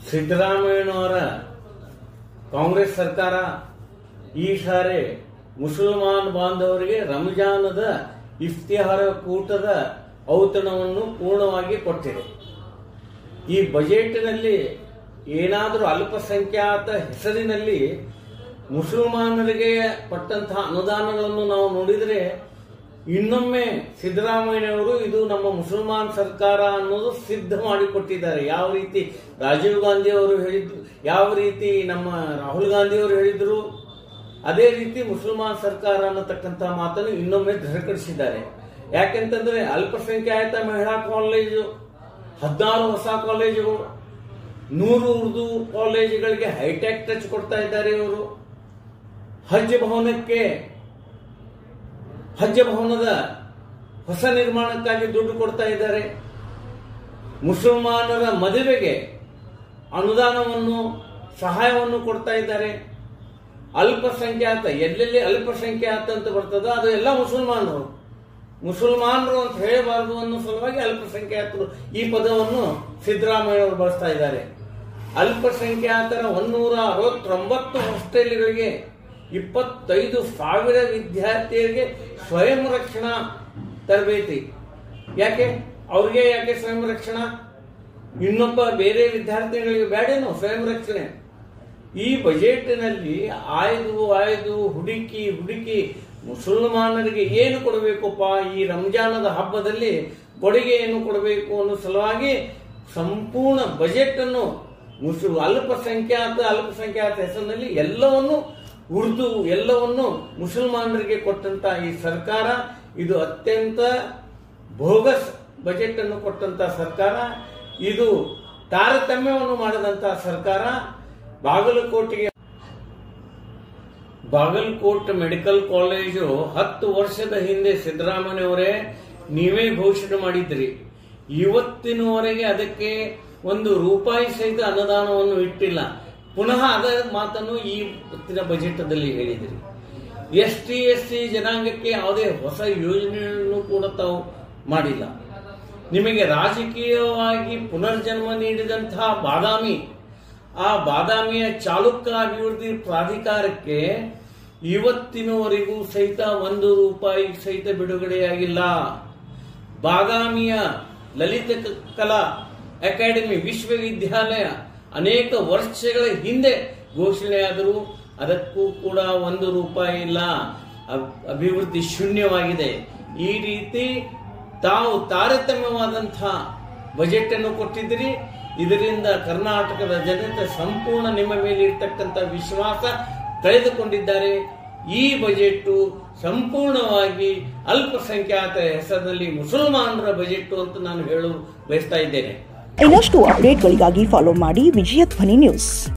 ಸಿದ್ದರಾಮಯ್ಯನವರ ಕಾಂಗ್ರೆಸ್ ಸರ್ಕಾರ ಈ ಸಾರಿ ಮುಸಲ್ಮಾನ್ ಬಾಂಧವರಿಗೆ ರಂಜಾನದ ಇಫ್ತಿಹಾರ ಕೂಟದ ಔತಣವನ್ನು ಪೂರ್ಣವಾಗಿ ಕೊಟ್ಟಿದೆ. ಈ ಬಜೆಟ್ನಲ್ಲಿ ಏನಾದರೂ ಅಲ್ಪಸಂಖ್ಯಾತ ಹೆಸರಿನಲ್ಲಿ ಮುಸಲ್ಮಾನರಿಗೆ ಪಟ್ಟಂತಹ ಅನುದಾನಗಳನ್ನು ನಾವು ನೋಡಿದರೆ ಇನ್ನೊಮ್ಮೆ ಸಿದ್ದರಾಮಯ್ಯನವರು ಇದು ನಮ್ಮ ಮುಸಲ್ಮಾನ್ ಸರ್ಕಾರ ಅನ್ನೋದು ಸಿದ್ಧ ಮಾಡಿಕೊಟ್ಟಿದ್ದಾರೆ. ಯಾವ ರೀತಿ ರಾಜೀವ್ ಗಾಂಧಿ ಅವರು ಹೇಳಿದ್ರು, ಯಾವ ರೀತಿ ನಮ್ಮ ರಾಹುಲ್ ಗಾಂಧಿ ಅವರು ಹೇಳಿದ್ರು, ಅದೇ ರೀತಿ ಮುಸಲ್ಮಾನ್ ಸರ್ಕಾರ ಅನ್ನತಕ್ಕಂಥ ಮಾತನ್ನು ಇನ್ನೊಮ್ಮೆ ದೃಢಪಡಿಸಿದ್ದಾರೆ. ಯಾಕೆಂತಂದ್ರೆ ಅಲ್ಪಸಂಖ್ಯಾತ ಮಹಿಳಾ ಕಾಲೇಜು 16 ಹೊಸ ಕಾಲೇಜುಗಳು, 100 ಉರ್ದು ಕಾಲೇಜುಗಳಿಗೆ ಹೈಟೆಕ್ ಟಚ್ ಕೊಡ್ತಾ ಇದ್ದಾರೆ. ಇವರು ಹಜ್ ಭವನದ ಹೊಸ ನಿರ್ಮಾಣಕ್ಕಾಗಿ ದುಡ್ಡು ಕೊಡ್ತಾ ಇದ್ದಾರೆ. ಮುಸಲ್ಮಾನರ ಮದುವೆಗೆ ಅನುದಾನವನ್ನು ಸಹಾಯವನ್ನು ಕೊಡ್ತಾ ಇದ್ದಾರೆ. ಅಲ್ಪಸಂಖ್ಯಾತ ಎಲ್ಲೆಲ್ಲಿ ಅಲ್ಪಸಂಖ್ಯಾತ ಅಂತ ಬರ್ತದ ಅದು ಎಲ್ಲ ಮುಸಲ್ಮಾನರು ಅಂತ ಹೇಳಬಾರದು ಅನ್ನೋ ಸಲುವಾಗಿ ಅಲ್ಪಸಂಖ್ಯಾತರು ಈ ಪದವನ್ನು ಸಿದ್ದರಾಮಯ್ಯ ಅವರು ಬಳಸ್ತಾ ಇದ್ದಾರೆ. ಅಲ್ಪಸಂಖ್ಯಾತರ 169 ಹಾಸ್ಟೆಲ್ಗಳಿಗೆ 25,000 ವಿದ್ಯಾರ್ಥಿಯರಿಗೆ ಸ್ವಯಂ ರಕ್ಷಣಾ ತರಬೇತಿ. ಯಾಕೆ ಸ್ವಯಂ ರಕ್ಷಣಾ? ಇನ್ನೊಬ್ಬ ಬೇರೆ ವಿದ್ಯಾರ್ಥಿಗಳಿಗೆ ಬೇಡೇನೋ ಸ್ವಯಂ ರಕ್ಷಣೆ? ಈ ಬಜೆಟ್ನಲ್ಲಿ ಆಯ್ದು ಹುಡುಕಿ ಮುಸಲ್ಮಾನರಿಗೆ ಏನು ಕೊಡಬೇಕಪ್ಪ, ಈ ರಂಜಾನದ ಹಬ್ಬದಲ್ಲಿ ಕೊಡುಗೆ ಏನು ಕೊಡಬೇಕು ಅನ್ನೋ ಸಲುವಾಗಿ ಸಂಪೂರ್ಣ ಬಜೆಟ್ ಅನ್ನು ಅಲ್ಪಸಂಖ್ಯಾತ ಹೆಸರಿನಲ್ಲಿ ಎಲ್ಲವನ್ನು ಮುಸಲ್ಮಾನರಿಗೆ ಕೊಟ್ಟಂತ ಈ ಸರ್ಕಾರ ಇದು ಅತ್ಯಂತ ಬೋಗಸ್ ಬಜೆಟ್ ಅನ್ನು ಕೊಟ್ಟಂತ ಸರ್ಕಾರ. ಇದು ತಾರತಮ್ಯವನ್ನು ಮಾಡದಂತ ಸರ್ಕಾರ. ಬಾಗಲಕೋಟ್ ಮೆಡಿಕಲ್ ಕಾಲೇಜು 10 ವರ್ಷದ ಹಿಂದೆ ಸಿದ್ದರಾಮಯ್ಯವರೇ ನೀವೇ ಘೋಷಣೆ ಮಾಡಿದ್ರಿ. ಇವತ್ತಿನವರೆಗೆ ಅದಕ್ಕೆ ₹1 ಸಹಿತ ಅನುದಾನವನ್ನು ಇಟ್ಟಿಲ್ಲ. ಪುನಃ ಅದರ ಮಾತನ್ನು ಈ ಬಜೆಟ್ನಲ್ಲಿ ಹೇಳಿದಿರಿ. ST ಜನಾಂಗಕ್ಕೆ ಯಾವುದೇ ಹೊಸ ಯೋಜನೆಯನ್ನು ಕೂಡ ತಾವು ಮಾಡಿಲ್ಲ. ನಿಮಗೆ ರಾಜಕೀಯವಾಗಿ ಪುನರ್ಜನ್ಮ ನೀಡಿದಂತಹ ಬಾದಾಮಿಯ ಚಾಲುಕ್ಯ ಅಭಿವೃದ್ಧಿ ಪ್ರಾಧಿಕಾರಕ್ಕೆ ಇವತ್ತಿನವರೆಗೂ ಸಹಿತ ₹1 ಸಹಿತ ಬಿಡುಗಡೆಯಾಗಿಲ್ಲ. ಬಾದಾಮಿಯ ಲಲಿತ ಕಲಾ ಅಕಾಡೆಮಿ ವಿಶ್ವವಿದ್ಯಾಲಯ ಅನೇಕ ವರ್ಷಗಳ ಹಿಂದೆ ಘೋಷಣೆಯಾದರೂ ಅದಕ್ಕೂ ಕೂಡ ₹1 ಇಲ್ಲ. ಅಭಿವೃದ್ಧಿ ಶೂನ್ಯವಾಗಿದೆ. ಈ ರೀತಿ ತಾವು ತಾರತಮ್ಯವಾದಂತಹ ಬಜೆಟ್ ಅನ್ನು ಕೊಟ್ಟಿದ್ದೀರಿ. ಇದರಿಂದ ಕರ್ನಾಟಕದ ಜನತೆ ಸಂಪೂರ್ಣ ನಿಮ್ಮ ಮೇಲೆ ಇರ್ತಕ್ಕಂಥ ವಿಶ್ವಾಸ ಕಳೆದುಕೊಂಡಿದ್ದಾರೆ. ಈ ಬಜೆಟ್ ಸಂಪೂರ್ಣವಾಗಿ ಅಲ್ಪಸಂಖ್ಯಾತ ಹೆಸರಿನಲ್ಲಿ ಮುಸಲ್ಮಾನರ ಬಜೆಟ್ ಅಂತ ನಾನು ಹೇಳಲು ಬಯಸ್ತಾ ಇದ್ದೇನೆ. ಇನ್ನಷ್ಟು ಅಪ್ಡೇಟ್ಗಳಿಗಾಗಿ ಫಾಲೋ ಮಾಡಿ ವಿಜಯ ಧ್ವನಿ ನ್ಯೂಸ್.